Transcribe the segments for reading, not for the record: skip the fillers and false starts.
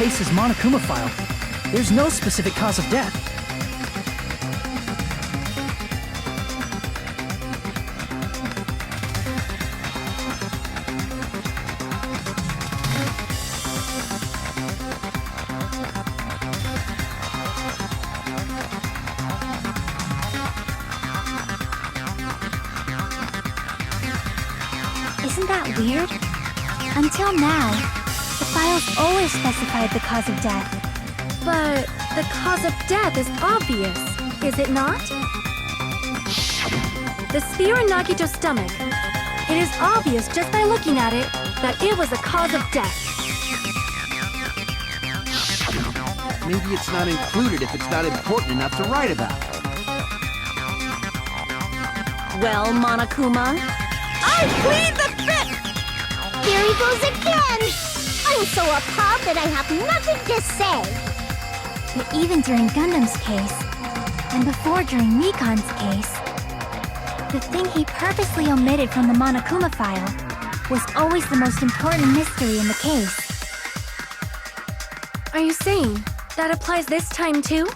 case's Monokuma file. There's no specific cause of death. Isn't that weird? Until now, the files always specified the cause of death. But the cause of death is obvious, is it not? The spear in Nagito's stomach. It is obvious just by looking at it that it was the cause of death. Maybe it's not included if it's not important enough to write about. Well, Monokuma, I plead the fifth! Here he goes again! I'm so appalled that I have nothing to say. But even during Gundam's case, and before during Mikan's case, the thing he purposely omitted from the Monokuma file was always the most important mystery in the case. Are you saying that applies this time too?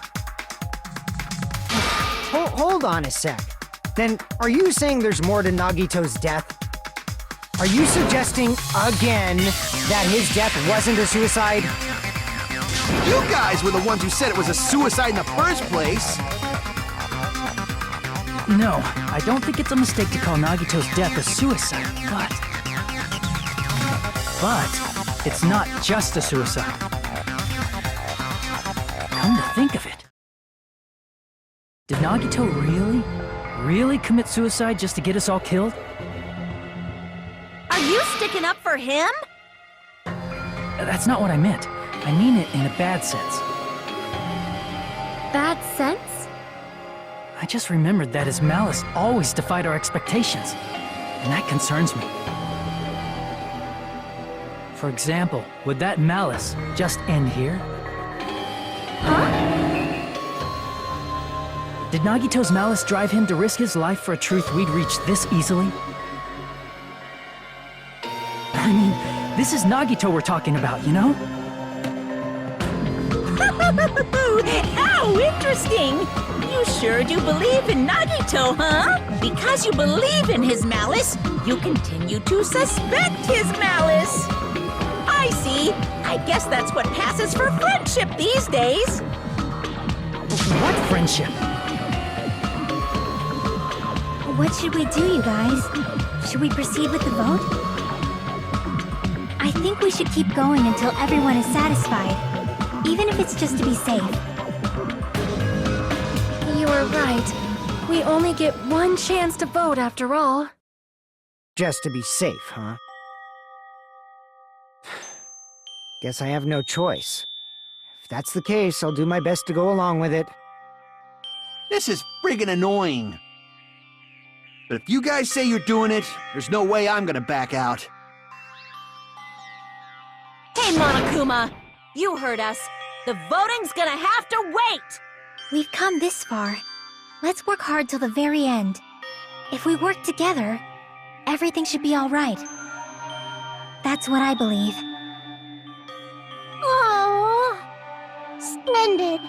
Hold on a sec. Then, are you saying there's more to Nagito's death? Are you suggesting, again, that his death wasn't a suicide? You guys were the ones who said it was a suicide in the first place! No, I don't think it's a mistake to call Nagito's death a suicide, but it's not just a suicide. Come to think of it. Did Nagito really commit suicide just to get us all killed? Are you sticking up for him? That's not what I meant. I mean it in a bad sense. Bad sense? I just remembered that his malice always defied our expectations, and that concerns me. For example, would that malice just end here? Huh? Did Nagito's malice drive him to risk his life for a truth we'd reach this easily? I mean, this is Nagito we're talking about, you know? How interesting! You sure do believe in Nagito, huh? Because you believe in his malice, you continue to suspect his malice. I see. I guess that's what passes for friendship these days. What friendship? What should we do, you guys? Should we proceed with the vote? I think we should keep going until everyone is satisfied, even if it's just to be safe. You are right. We only get one chance to vote after all. Just to be safe, huh? Guess I have no choice. If that's the case, I'll do my best to go along with it. This is friggin' annoying. But if you guys say you're doing it, there's no way I'm gonna back out. Hey, Monokuma! You heard us. The voting's gonna have to wait! We've come this far. Let's work hard till the very end. If we work together, everything should be all right. That's what I believe. Oh, splendid.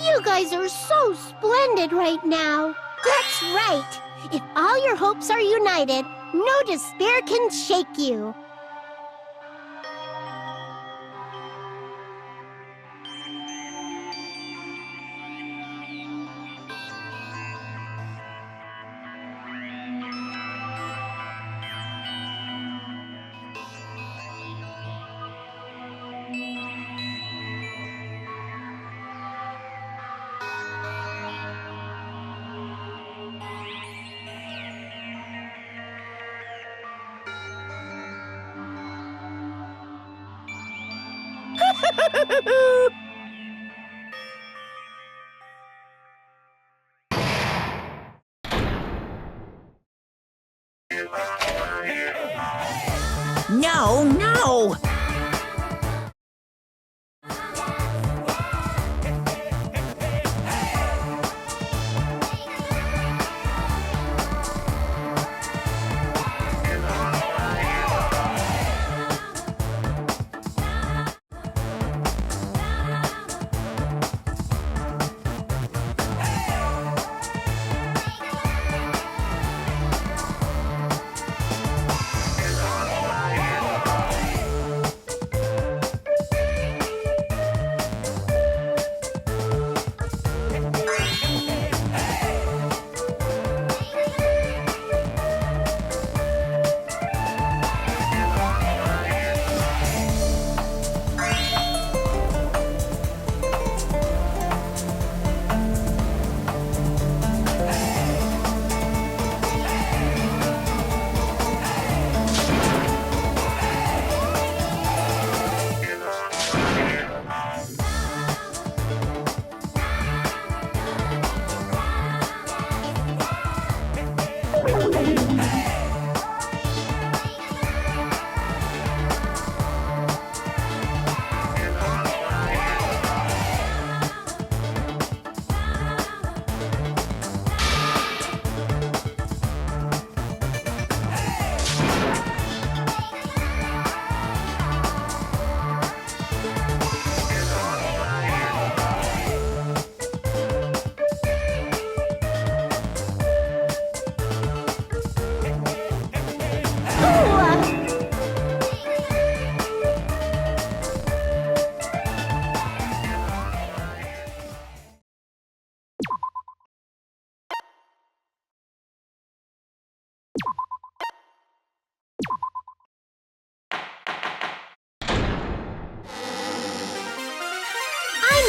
You guys are so splendid right now. That's right. If all your hopes are united, no despair can shake you. No, no!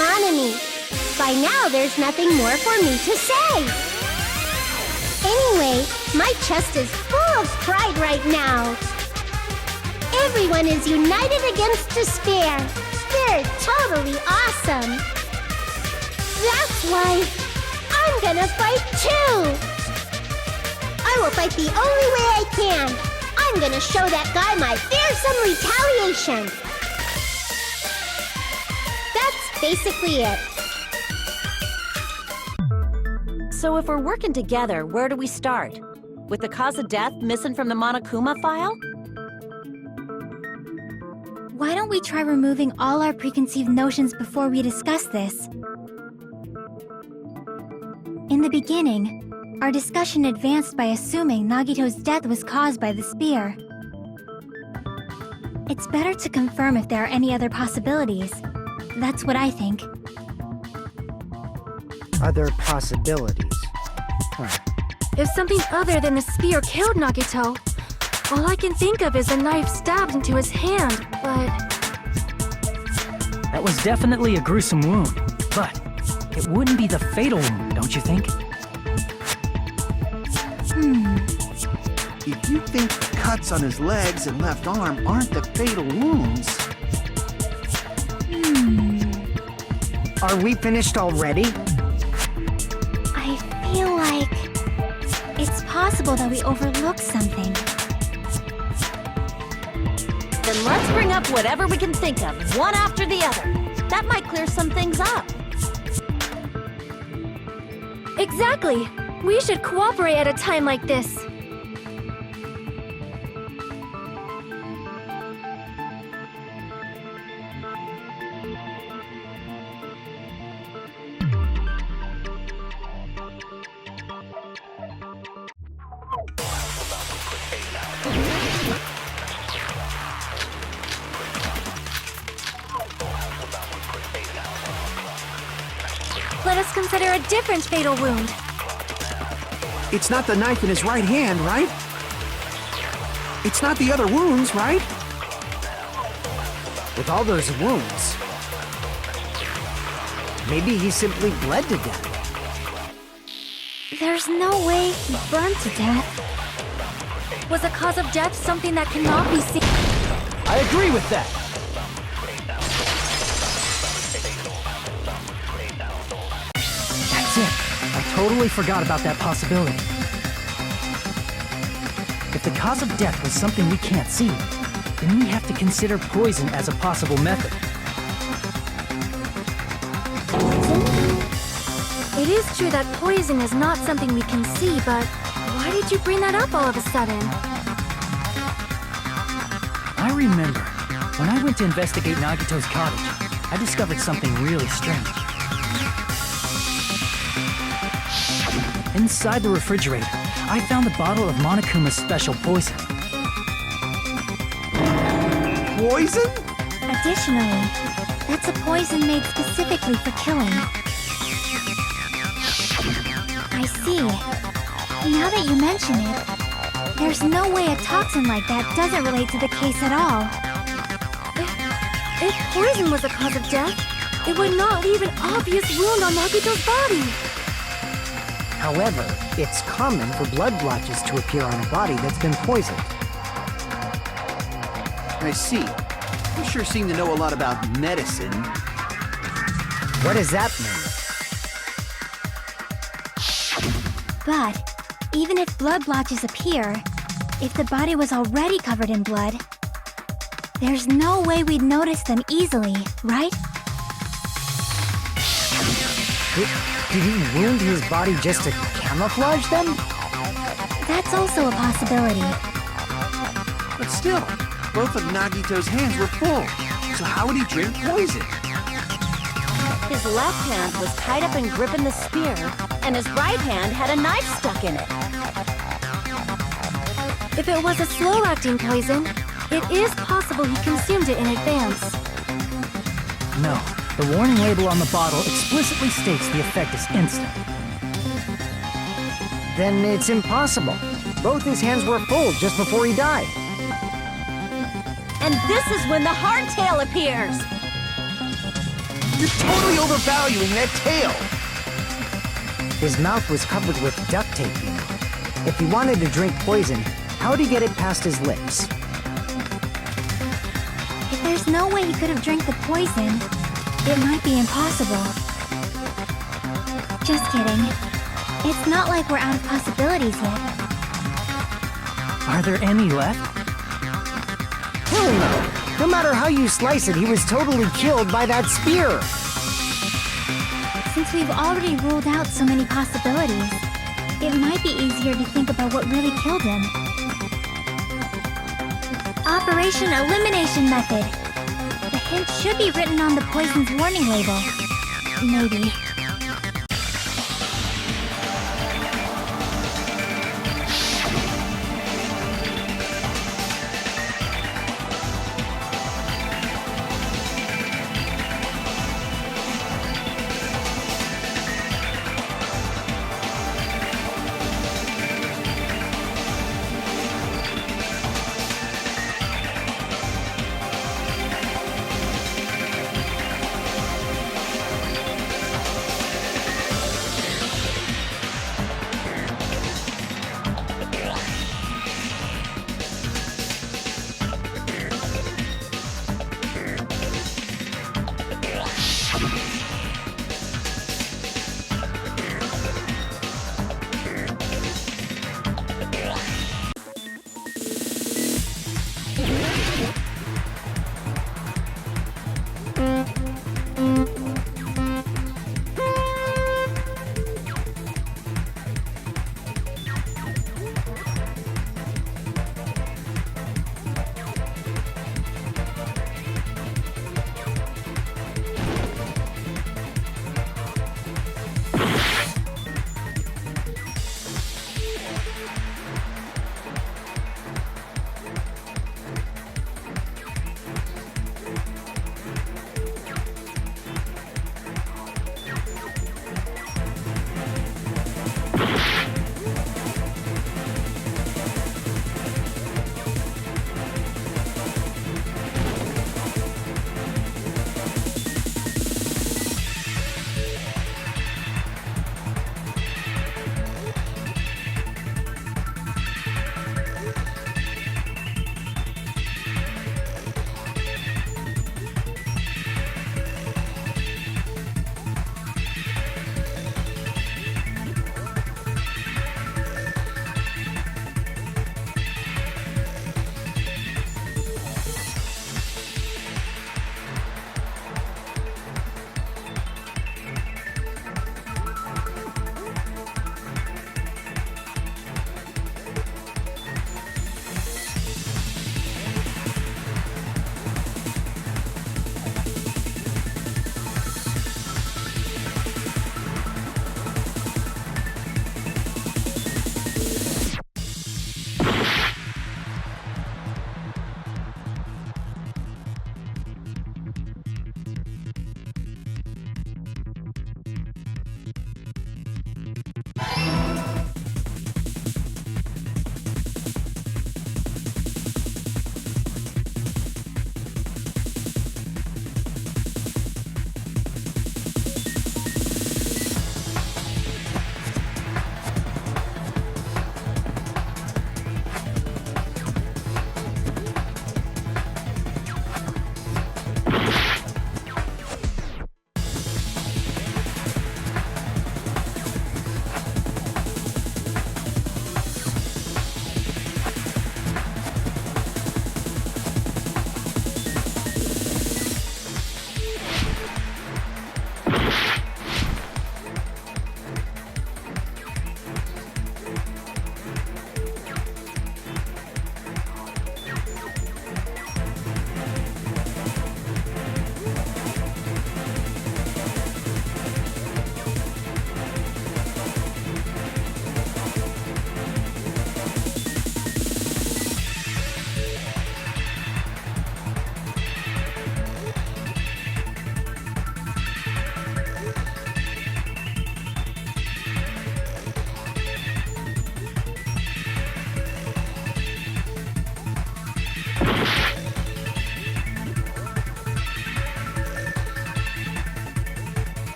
Monony. By now, there's nothing more for me to say. Anyway, my chest is full of pride right now. Everyone is united against despair. They're totally awesome. That's why I'm gonna fight too. I will fight the only way I can. I'm gonna show that guy my fearsome retaliation. That's basically it. So if we're working together, where do we start? With the cause of death missing from the Monokuma file? Why don't we try removing all our preconceived notions before we discuss this? In the beginning, our discussion advanced by assuming Nagito's death was caused by the spear. It's better to confirm if there are any other possibilities. That's what I think. Other possibilities. If something other than the spear killed Nagito, all I can think of is a knife stabbed into his hand, but... That was definitely a gruesome wound, but it wouldn't be the fatal wound, don't you think? If you think the cuts on his legs and left arm aren't the fatal wounds... Are we finished already? I feel like it's possible that we overlooked something. Then let's bring up whatever we can think of, one after the other. That might clear some things up. Exactly! We should cooperate at a time like this. Let us consider a different fatal wound. It's not the knife in his right hand, right? It's not the other wounds, right? With all those wounds, maybe he simply bled to death. There's no way he burned to death. Was the cause of death something that cannot be seen? I agree with that. That's it. I totally forgot about that possibility. If the cause of death was something we can't see, then we have to consider poison as a possible method. It is true that poison is not something we can see, but why did you bring that up all of a sudden? I remember, when I went to investigate Nagito's cottage, I discovered something really strange. Inside the refrigerator, I found a bottle of Monokuma's special poison. Poison? Additionally, that's a poison made specifically for killing. I see. Now that you mention it, there's no way a toxin like that doesn't relate to the case at all. If poison was the cause of death, it would not leave an obvious wound on Nagito's body. However, it's common for blood blotches to appear on a body that's been poisoned. I see. You sure seem to know a lot about medicine. What does that mean? But even if blood blotches appear, if the body was already covered in blood, there's no way we'd notice them easily, right? Did he wound his body just to camouflage them? That's also a possibility. But still, both of Nagito's hands were full. So how would he drink poison? His left hand was tied up and gripping the spear, and his right hand had a knife stuck in it. If it was a slow-acting poison, it is possible he consumed it in advance. No, the warning label on the bottle explicitly states the effect is instant. Then it's impossible. Both his hands were full just before he died. And this is when the hardtail appears. You're totally overvaluing that tail. His mouth was covered with duct tape, you know. If he wanted to drink poison, how'd he get it past his lips? If there's no way he could have drank the poison, it might be impossible. Just kidding. It's not like we're out of possibilities yet. Are there any left? Hell no! No matter how you slice it, he was totally killed by that spear! Since we've already ruled out so many possibilities, it might be easier to think about what really killed him. Operation Elimination Method. The hint should be written on the poison's warning label. Maybe.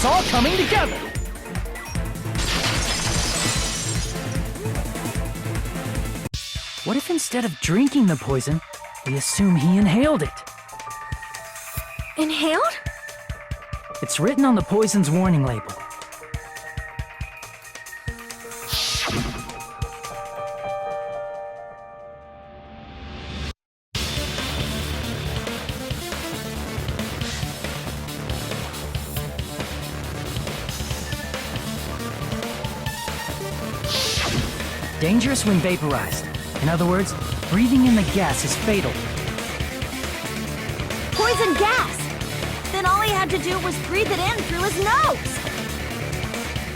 It's all coming together! What if instead of drinking the poison, we assume he inhaled it? Inhaled? It's written on the poison's warning label. Dangerous when vaporized. In other words, breathing in the gas is fatal. Poison gas! Then all he had to do was breathe it in through his nose!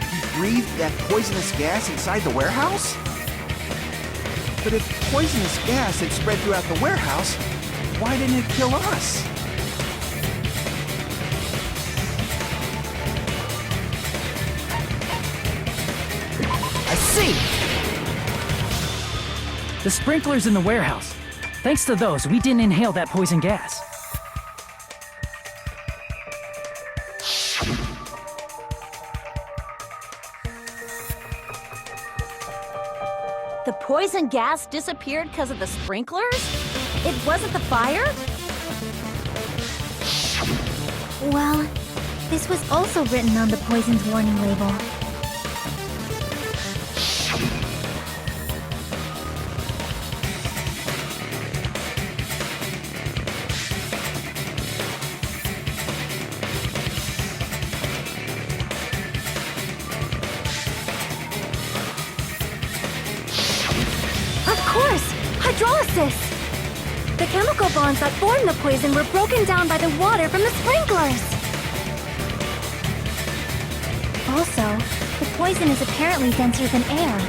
He breathed that poisonous gas inside the warehouse? But if poisonous gas had spread throughout the warehouse, why didn't it kill us? I see! The sprinklers in the warehouse. Thanks to those, we didn't inhale that poison gas. The poison gas disappeared because of the sprinklers? It wasn't the fire? Well, this was also written on the poison's warning label. Of course! Hydrolysis! The chemical bonds that formed the poison were broken down by the water from the sprinklers! Also, the poison is apparently denser than air,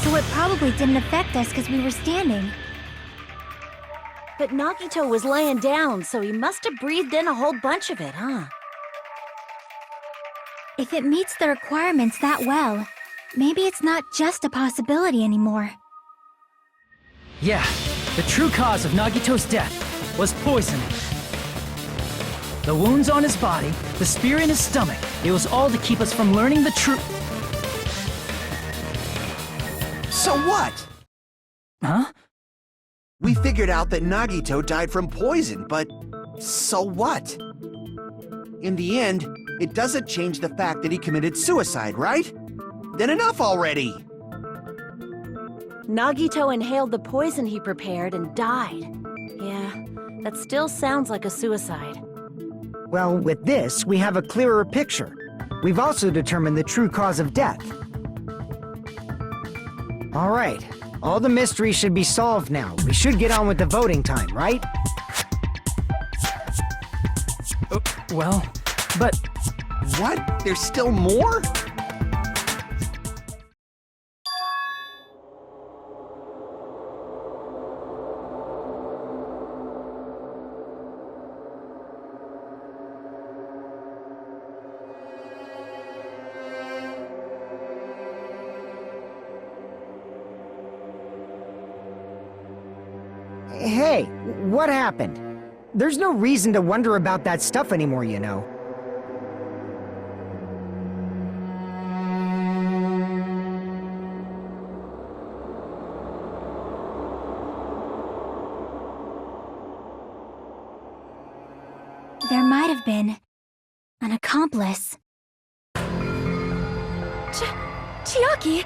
so it probably didn't affect us because we were standing. But Nagito was laying down, so he must have breathed in a whole bunch of it, huh? If it meets the requirements that well, maybe it's not just a possibility anymore. Yeah, the true cause of Nagito's death was poisoning. The wounds on his body, the spear in his stomach, it was all to keep us from learning the truth. So what? Huh? We figured out that Nagito died from poison, but so what? In the end, it doesn't change the fact that he committed suicide, right? Then enough already! Nagito inhaled the poison he prepared and died. Yeah, that still sounds like a suicide. Well, with this, we have a clearer picture. We've also determined the true cause of death. All right, all the mysteries should be solved now. We should get on with the voting time, right? Well, but What? There's still more? Hey, what happened? There's no reason to wonder about that stuff anymore, you know. There might have been an accomplice. Chiaki,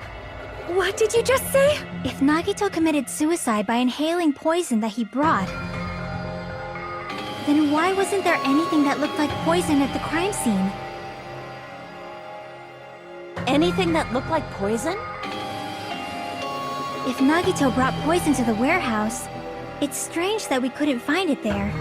what did you just say? If Nagito committed suicide by inhaling poison that he brought, then why wasn't there anything that looked like poison at the crime scene? Anything that looked like poison? If Nagito brought poison to the warehouse, it's strange that we couldn't find it there.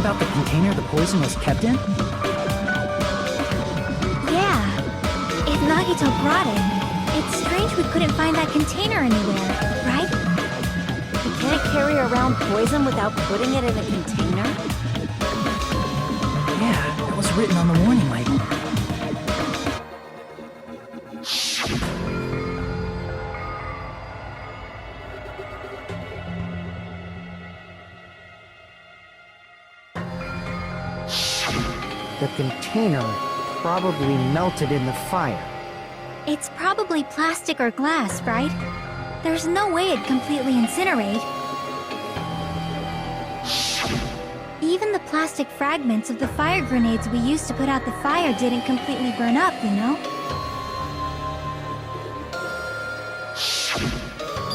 about the container the poison was kept in? Yeah. If Nagito brought it, it's strange we couldn't find that container anywhere, right? You can't carry around poison without putting it in a container? Yeah, it was written on the warning label. The container probably melted in the fire. It's probably plastic or glass, right? There's no way it'd completely incinerate. Even the plastic fragments of the fire grenades we used to put out the fire didn't completely burn up, you know?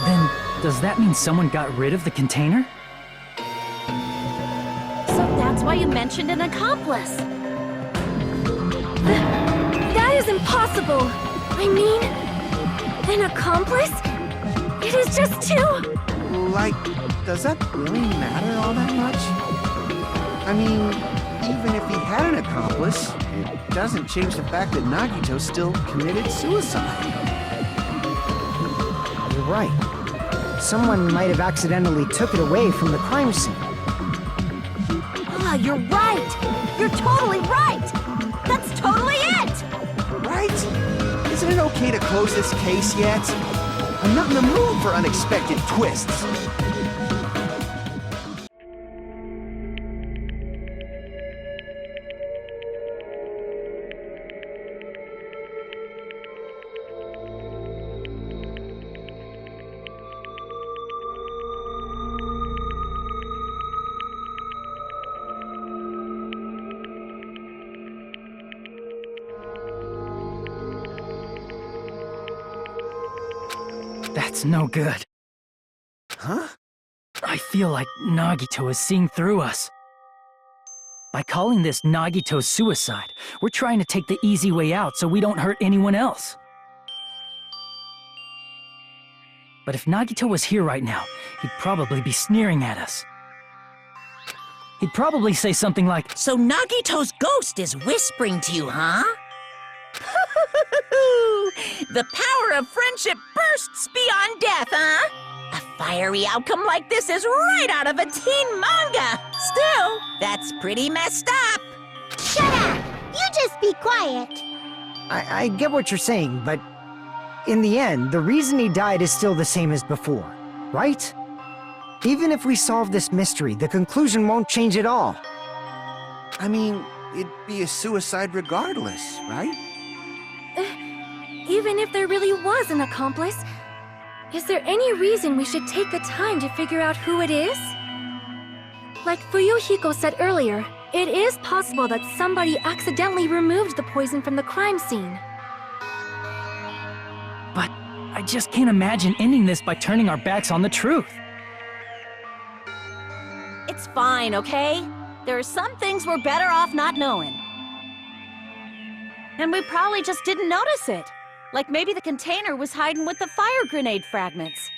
Then, does that mean someone got rid of the container? So that's why you mentioned an accomplice. That is impossible! I mean, an accomplice? It is just two! Like, does that really matter all that much? I mean, even if he had an accomplice, it doesn't change the fact that Nagito still committed suicide. You're right. Someone might have accidentally took it away from the crime scene. Ah, you're right! You're totally right! That's totally it! Right? Isn't it okay to close this case yet? I'm not in the mood for unexpected twists. That's no good. Huh? I feel like Nagito is seeing through us. By calling this Nagito's suicide, we're trying to take the easy way out so we don't hurt anyone else. But if Nagito was here right now, he'd probably be sneering at us. He'd probably say something like, So Nagito's ghost is whispering to you, huh? The power of friendship bursts beyond death, huh? A fiery outcome like this is right out of a teen manga. Still, that's pretty messed up. Shut up! You just be quiet. I get what you're saying, but in the end, the reason he died is still the same as before, right? Even if we solve this mystery, the conclusion won't change at all. I mean, it'd be a suicide regardless, right? Even if there really was an accomplice, is there any reason we should take the time to figure out who it is? Like Fuyuhiko said earlier, it is possible that somebody accidentally removed the poison from the crime scene. but I just can't imagine ending this by turning our backs on the truth. It's fine, okay? There are some things we're better off not knowing. And we probably just didn't notice it. Like maybe the container was hiding with the fire grenade fragments.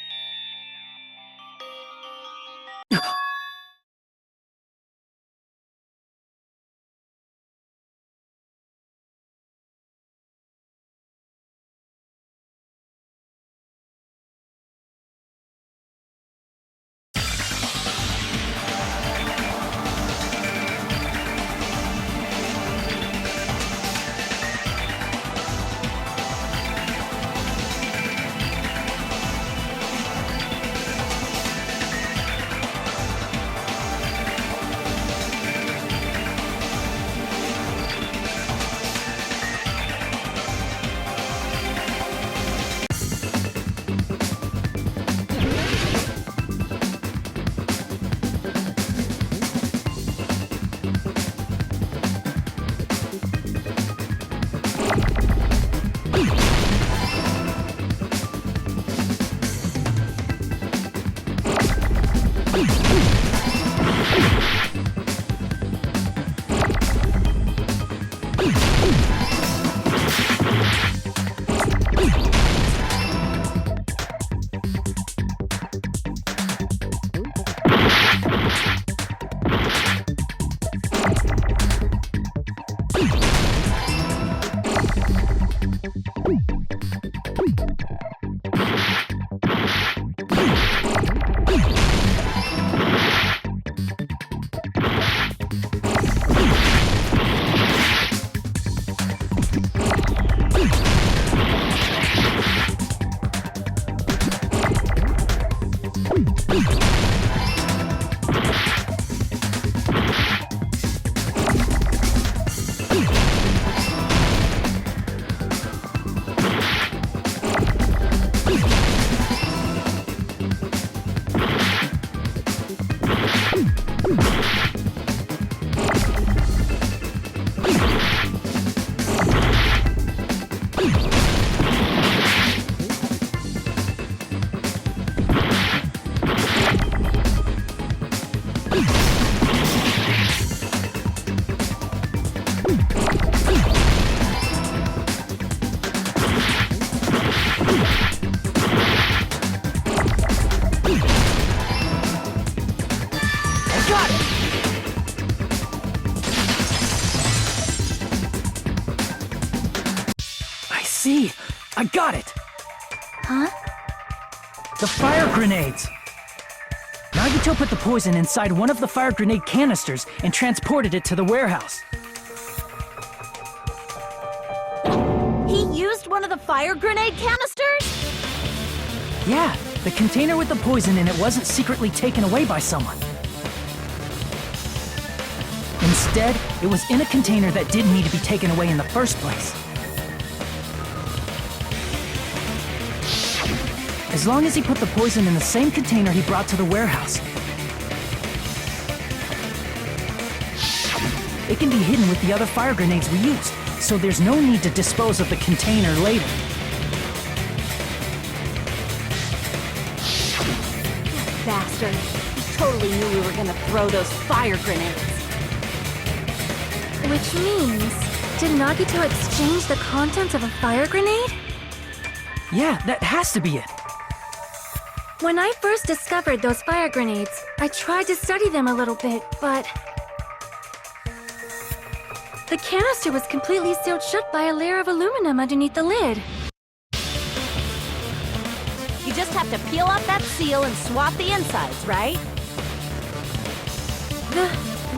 see. I got it. Huh? The fire grenades. Nagito put the poison inside one of the fire grenade canisters and transported it to the warehouse. He used one of the fire grenade canisters? Yeah, the container with the poison in it wasn't secretly taken away by someone. Instead, it was in a container that didn't need to be taken away in the first place. As long as he put the poison in the same container he brought to the warehouse, it can be hidden with the other fire grenades we used, so there's no need to dispose of the container later. Bastard. He totally knew we were gonna throw those fire grenades. Which means, did Nagito exchange the contents of a fire grenade? Yeah, that has to be it. When I first discovered those fire grenades, I tried to study them a little bit, but the canister was completely sealed shut by a layer of aluminum underneath the lid. You just have to peel off that seal and swap the insides, right?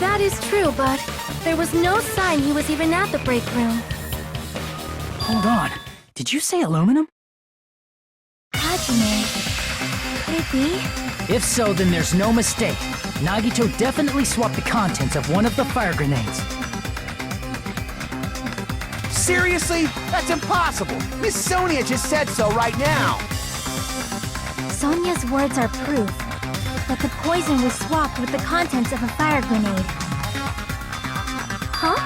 That is true, but there was no sign he was even at the break room. Hold on. Did you say aluminum? Hajime. Could it be? If so, then there's no mistake. Nagito definitely swapped the contents of one of the fire grenades. Seriously? That's impossible! Miss Sonia just said so right now! Sonia's words are proof that the poison was swapped with the contents of a fire grenade. Huh?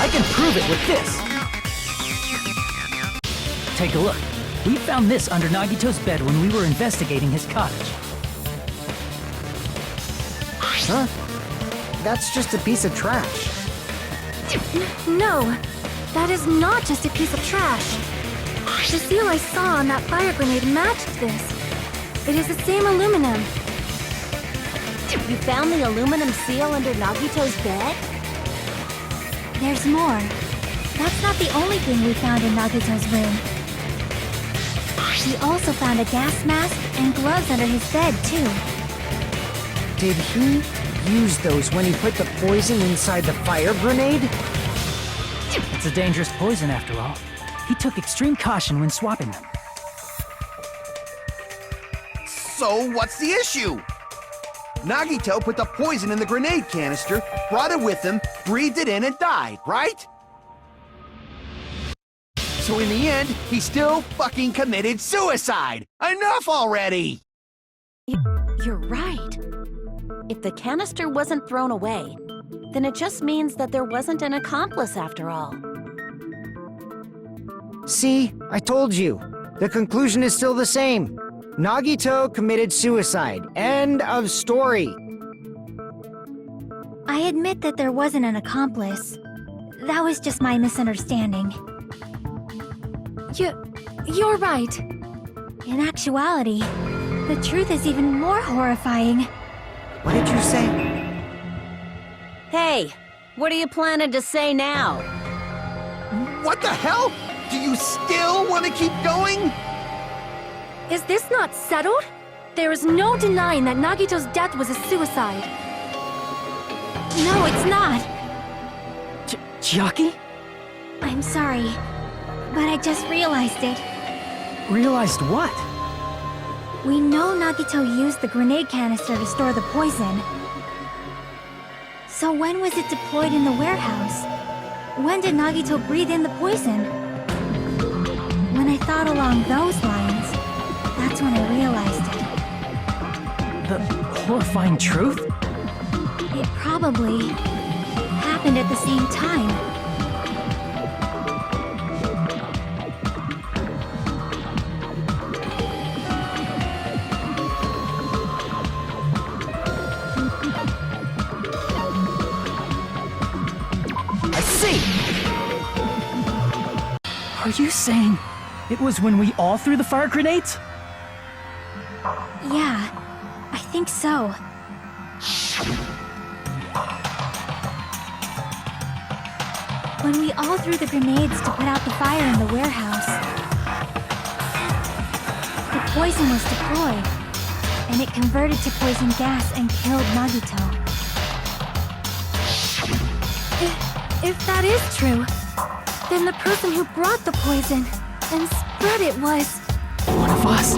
I can prove it with this. Take a look. We found this under Nagito's bed when we were investigating his cottage. Huh? That's just a piece of trash. No, that is not just a piece of trash. The seal I saw on that fire grenade matched this. It is the same aluminum. You found the aluminum seal under Nagito's bed? There's more. That's not the only thing we found in Nagito's room. We also found a gas mask and gloves under his bed, too. Did he use those when he put the poison inside the fire grenade? It's a dangerous poison after all. He took extreme caution when swapping them. So what's the issue? Nagito put the poison in the grenade canister, brought it with him, breathed it in, and died, right? So in the end, he still fucking committed suicide! Enough already! You're right. If the canister wasn't thrown away, then it just means that there wasn't an accomplice after all. See, I told you. The conclusion is still the same. Nagito committed suicide. End of story. I admit that there wasn't an accomplice. That was just my misunderstanding. You're right. In actuality, the truth is even more horrifying. What did you say? Hey, what are you planning to say now? What the hell? Do you still want to keep going? Is this not settled? There is no denying that Nagito's death was a suicide. No, it's not. Chiaki? I'm sorry, but I just realized it. Realized what? We know Nagito used the grenade canister to store the poison. So when was it deployed in the warehouse? When did Nagito breathe in the poison? When I thought along those lines, that's when I realized it. The horrifying truth? It probably happened at the same time. I see! Are you saying it was when we all threw the fire grenades? Yeah, I think so. When we all threw the grenades to put out the fire in the warehouse, the poison was deployed, and it converted to poison gas and killed Nagito. If that is true, then the person who brought the poison and spread it was... One of us.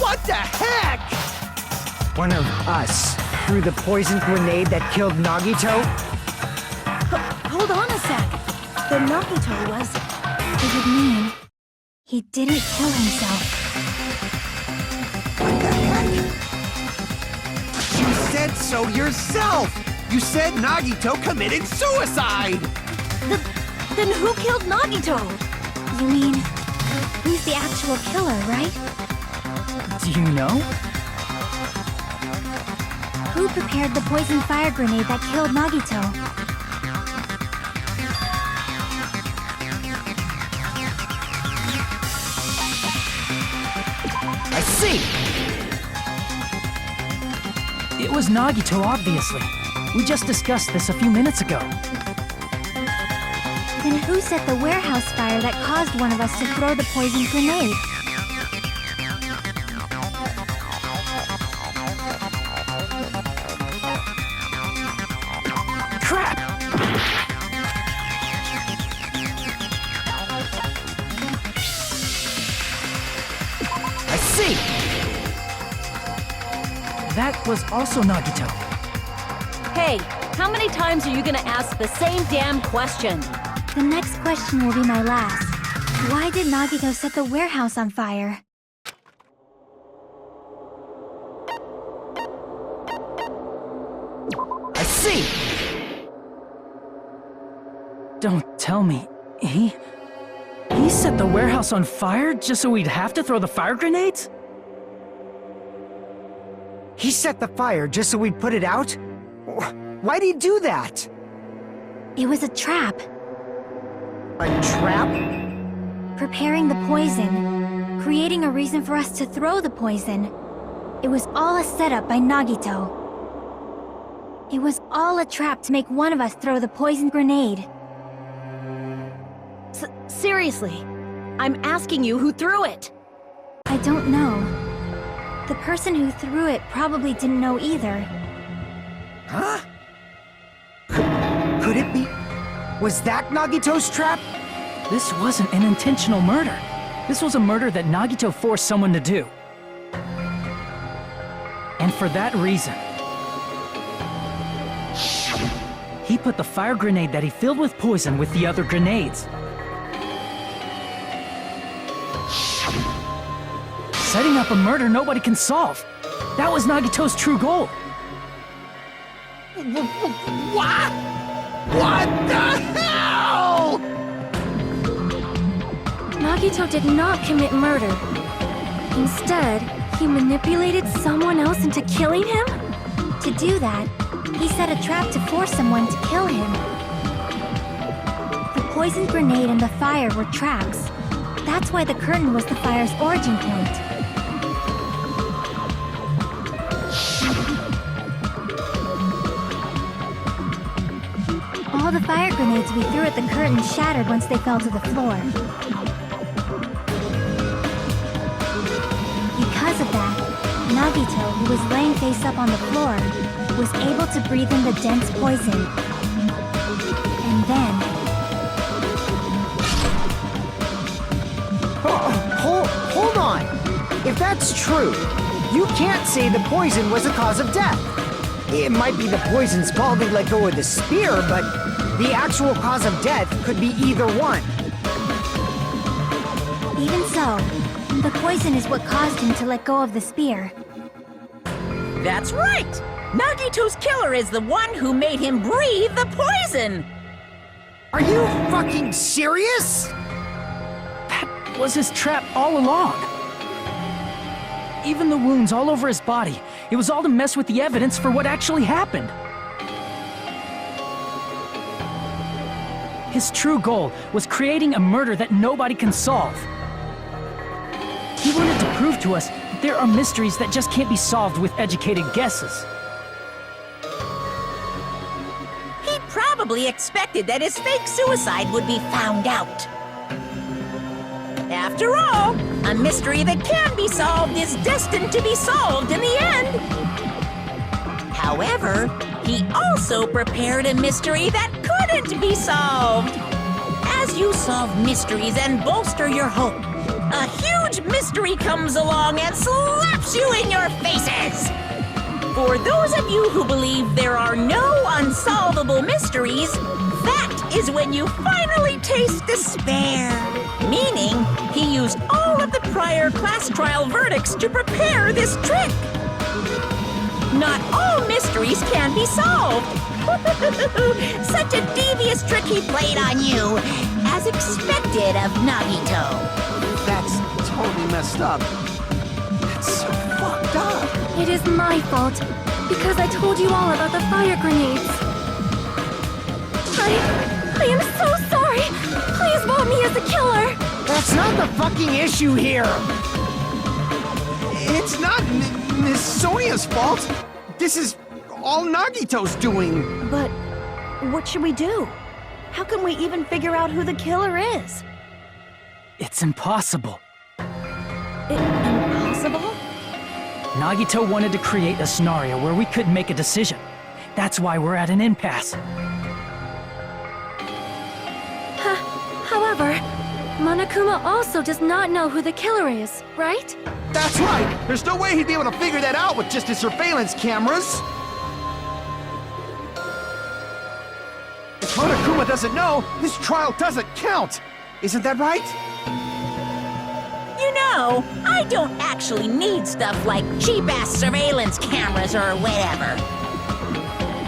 What the heck? One of us threw the poison grenade that killed Nagito? Hold on a sec. The Nagito was... It would mean he didn't kill himself. What the heck? You said so yourself! You said Nagito committed suicide! Then who killed Nagito? You mean, who's the actual killer, right? Do you know? Who prepared the poison fire grenade that killed Nagito? I see! It was Nagito, obviously. We just discussed this a few minutes ago. Then who set the warehouse fire that caused one of us to throw the poison grenade? Crap! I see! That was also Nagito. Hey, how many times are you gonna ask the same damn question? The next question will be my last. Why did Nagito set the warehouse on fire? I see! Don't tell me. He set the warehouse on fire just so we'd have to throw the fire grenades? He set the fire just so we'd put it out? Why'd he do that? It was a trap. A trap? Preparing the poison. Creating a reason for us to throw the poison. It was all a setup by Nagito. It was all a trap to make one of us throw the poison grenade. Seriously, I'm asking you who threw it. I don't know. The person who threw it probably didn't know either. Huh? Could it be? Was that Nagito's trap? This wasn't an intentional murder. This was a murder that Nagito forced someone to do. And for that reason, he put the fire grenade that he filled with poison with the other grenades. Setting up a murder nobody can solve. That was Nagito's true goal. What? What the hell? Nagito did not commit murder. Instead, he manipulated someone else into killing him? To do that, he set a trap to force someone to kill him. The poison grenade and the fire were traps. That's why the curtain was the fire's origin point. All the fire grenades we threw at the curtain shattered once they fell to the floor. Because of that, Nagito, who was laying face up on the floor, was able to breathe in the dense poison. And then... Hold on! If that's true, you can't say the poison was the cause of death. It might be the poison's fault they let go of the spear, but the actual cause of death could be either one. Even so, the poison is what caused him to let go of the spear. That's right! Nagito's killer is the one who made him breathe the poison! Are you fucking serious? That was his trap all along. Even the wounds all over his body, it was all to mess with the evidence for what actually happened. His true goal was creating a murder that nobody can solve. He wanted to prove to us that there are mysteries that just can't be solved with educated guesses. He probably expected that his fake suicide would be found out. After all, a mystery that can be solved is destined to be solved in the end. However, he also prepared a mystery that couldn't be solved. As you solve mysteries and bolster your hope, a huge mystery comes along and slaps you in your faces. For those of you who believe there are no unsolvable mysteries, that is when you finally taste despair. Meaning, he used all of the prior class trial verdicts to prepare this trick. Not all mysteries can be solved. Such a devious trick he played on you, as expected of Nagito. That's totally messed up. That's so fucked up. It is my fault, because I told you all about the fire grenades. I am so sorry. Please vote me as the killer. That's not the fucking issue here! It's not Miss Sonia's fault. This is all Nagito's doing. But what should we do? How can we even figure out who the killer is? It's impossible. Impossible? Nagito wanted to create a scenario where we couldn't make a decision. That's why we're at an impasse. However, Monokuma also does not know who the killer is, right? That's right. There's no way he'd be able to figure that out with just his surveillance cameras. If Monokuma doesn't know, this trial doesn't count. Isn't that right? You know, I don't actually need stuff like cheap-ass surveillance cameras or whatever.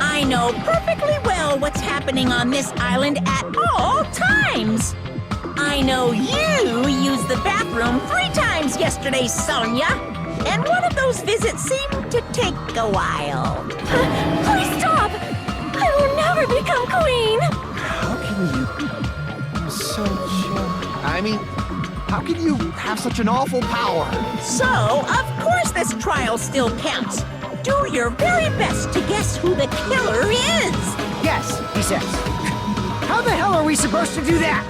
I know perfectly well what's happening on this island at all times. I know you used the bathroom 3 times yesterday, Sonia. And one of those visits seemed to take a while. Please stop! I will never become queen! How can you... I'm so chill. I mean, how can you have such an awful power? So, of course this trial still counts. Do your very best to guess who the killer is. Yes, he says. How the hell are we supposed to do that?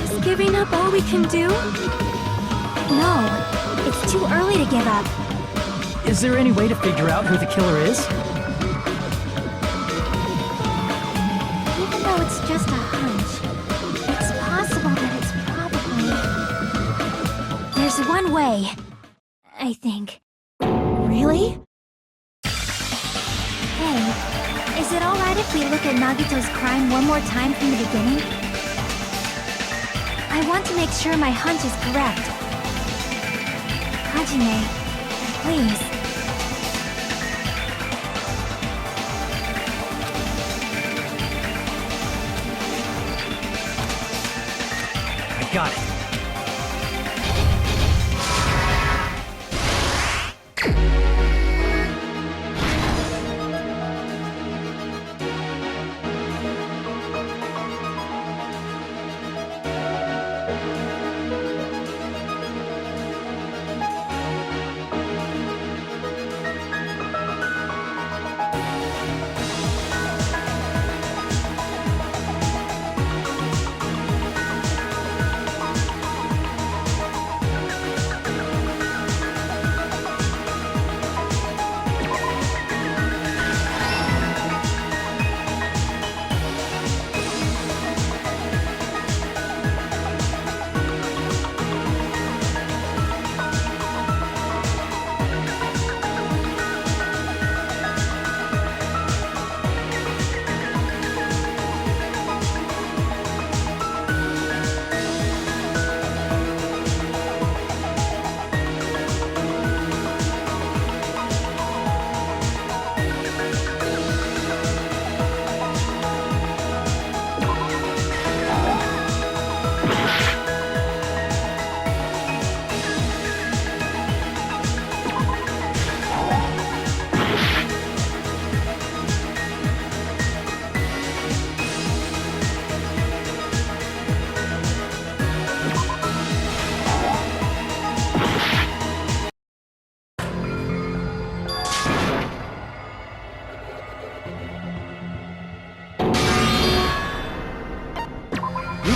Is giving up all we can do? No, it's too early to give up. Is there any way to figure out who the killer is? Even though it's just a hunch, it's possible that it's probably... There's one way, I think. Really? Hey, is it alright if we look at Nagito's crime one more time from the beginning? I want to make sure my hunch is correct. Hajime, please. I got it.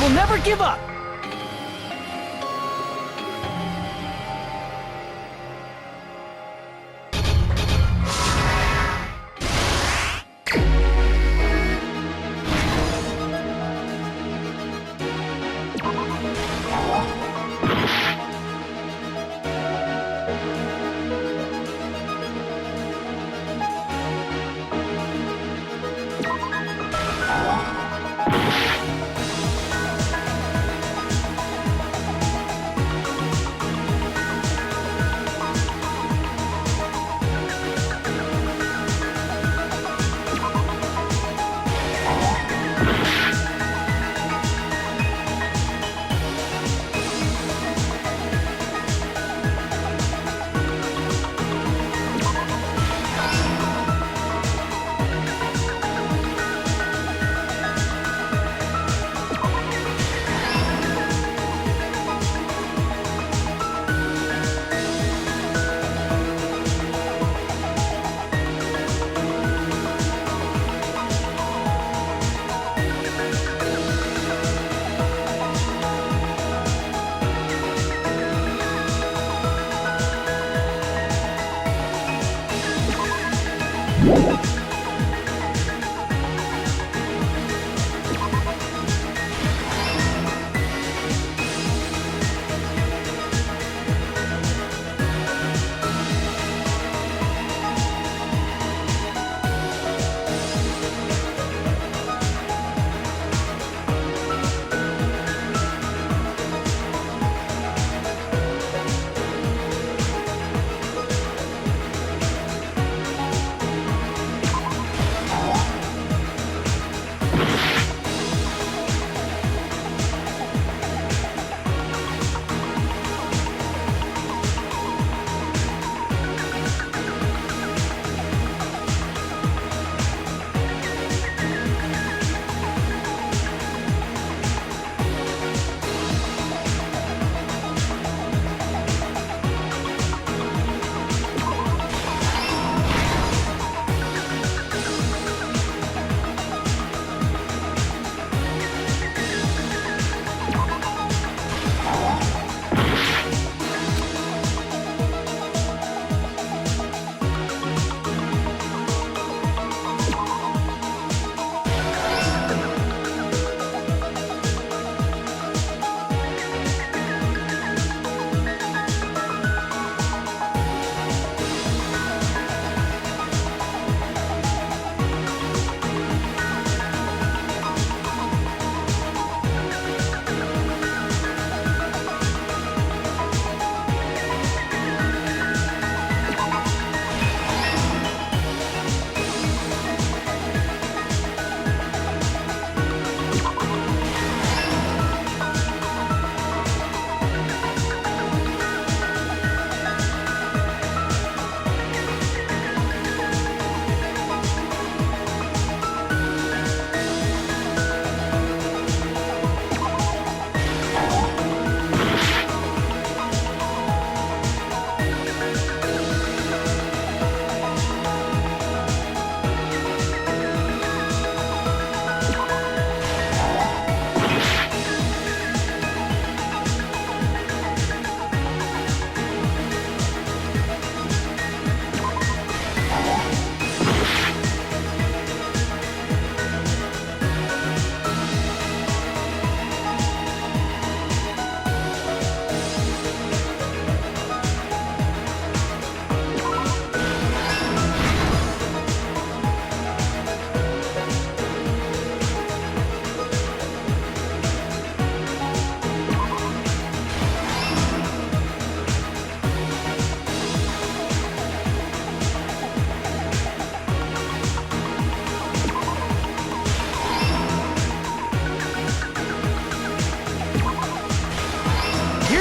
will never give up!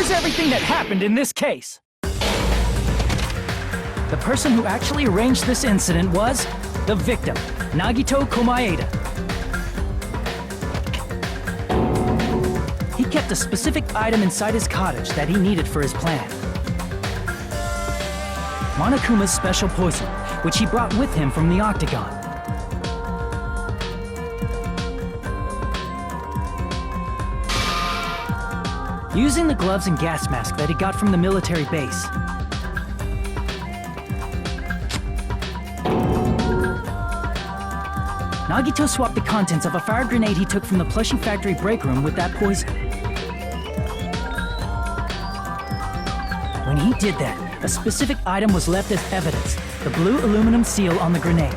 Here's everything that happened in this case. The person who actually arranged this incident was the victim, Nagito Komaeda. He kept a specific item inside his cottage that he needed for his plan. Monokuma's special poison, which he brought with him from the Octagon. using the gloves and gas mask that he got from the military base. Nagito swapped the contents of a fire grenade he took from the plushie factory break room with that poison. When he did that, a specific item was left as evidence, the blue aluminum seal on the grenade.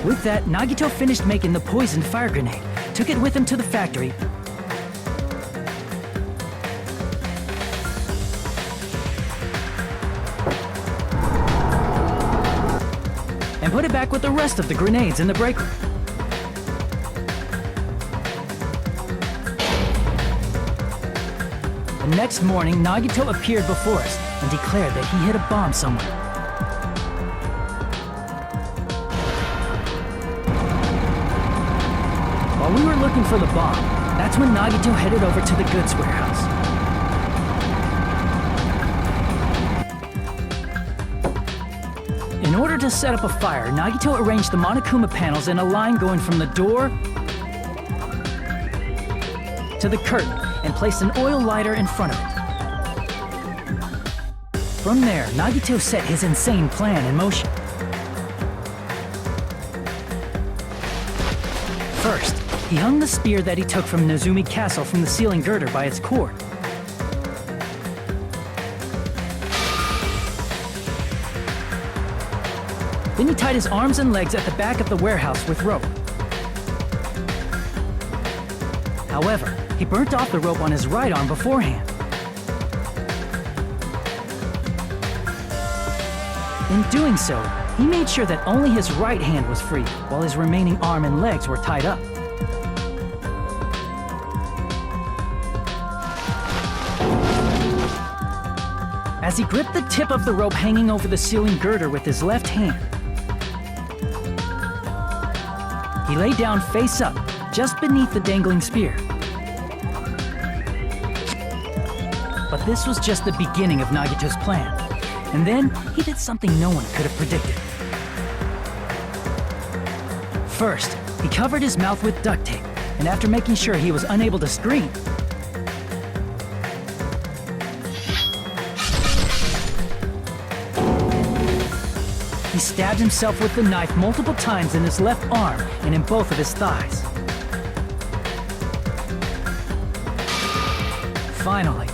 With that, Nagito finished making the poisoned fire grenade, took it with him to the factory, and put it back with the rest of the grenades in the break room. The next morning, Nagito appeared before us and declared that he hid a bomb somewhere. While we were looking for the bomb, that's when Nagito headed over to the goods warehouse. In order to set up a fire, Nagito arranged the Monokuma panels in a line going from the door to the curtain and placed an oil lighter in front of it. From there, Nagito set his insane plan in motion. First, he hung the spear that he took from Nezumi Castle from the ceiling girder by its cord. Then he tied his arms and legs at the back of the warehouse with rope. However, he burnt off the rope on his right arm beforehand. In doing so, he made sure that only his right hand was free, while his remaining arm and legs were tied up. As he gripped the tip of the rope hanging over the ceiling girder with his left hand, he lay down face up, just beneath the dangling spear. But this was just the beginning of Nagito's plan. And then, he did something no one could have predicted. First, he covered his mouth with duct tape, and after making sure he was unable to scream, he stabbed himself with the knife multiple times in his left arm and in both of his thighs. Finally,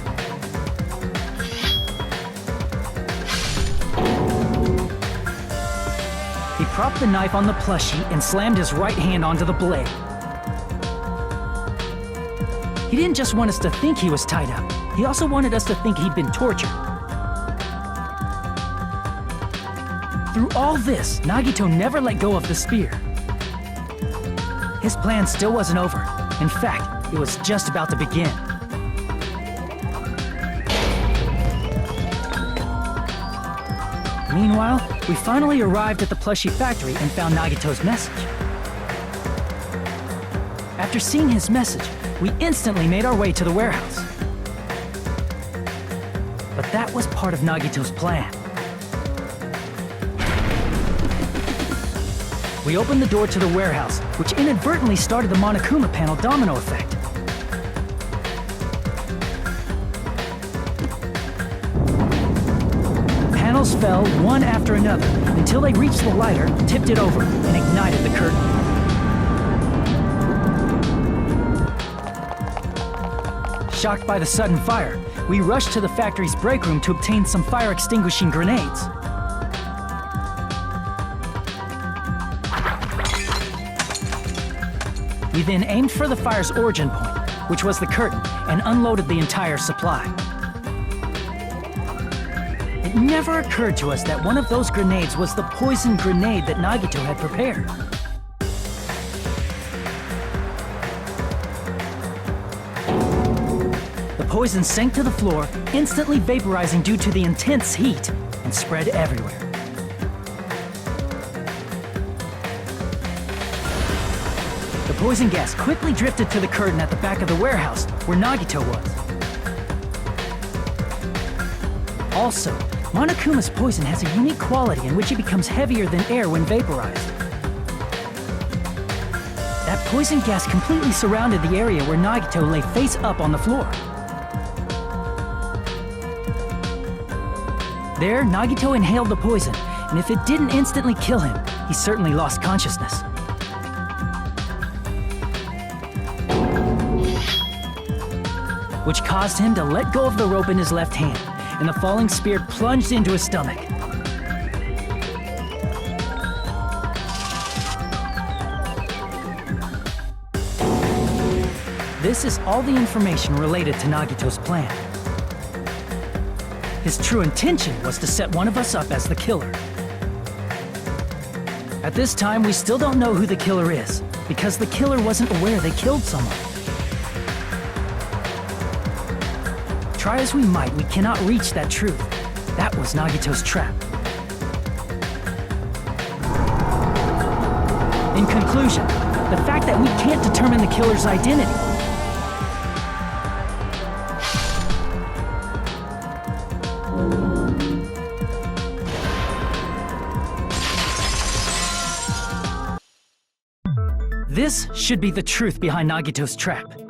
he propped the knife on the plushie and slammed his right hand onto the blade. He didn't just want us to think he was tied up. He also wanted us to think he'd been tortured. Through all this, Nagito never let go of the spear. His plan still wasn't over. In fact, it was just about to begin. Meanwhile, we finally arrived at the plushie factory and found Nagito's message. After seeing his message, we instantly made our way to the warehouse. But that was part of Nagito's plan. We opened the door to the warehouse, which inadvertently started the Monokuma panel domino effect. Panels fell one after another until they reached the lighter, tipped it over, and ignited the curtain. Shocked by the sudden fire, we rushed to the factory's break room to obtain some fire-extinguishing grenades. We then aimed for the fire's origin point, which was the curtain, and unloaded the entire supply. It never occurred to us that one of those grenades was the poison grenade that Nagito had prepared. The poison sank to the floor, instantly vaporizing due to the intense heat, and spread everywhere. The poison gas quickly drifted to the curtain at the back of the warehouse, where Nagito was. Also, Monokuma's poison has a unique quality in which it becomes heavier than air when vaporized. That poison gas completely surrounded the area where Nagito lay face up on the floor. There, Nagito inhaled the poison, and if it didn't instantly kill him, he certainly lost consciousness. Which caused him to let go of the rope in his left hand, and the falling spear plunged into his stomach. This is all the information related to Nagito's plan. His true intention was to set one of us up as the killer. At this time, we still don't know who the killer is, because the killer wasn't aware they killed someone. Try as we might, we cannot reach that truth. That was Nagito's trap. In conclusion, the fact that we can't determine the killer's identity. This should be the truth behind Nagito's trap.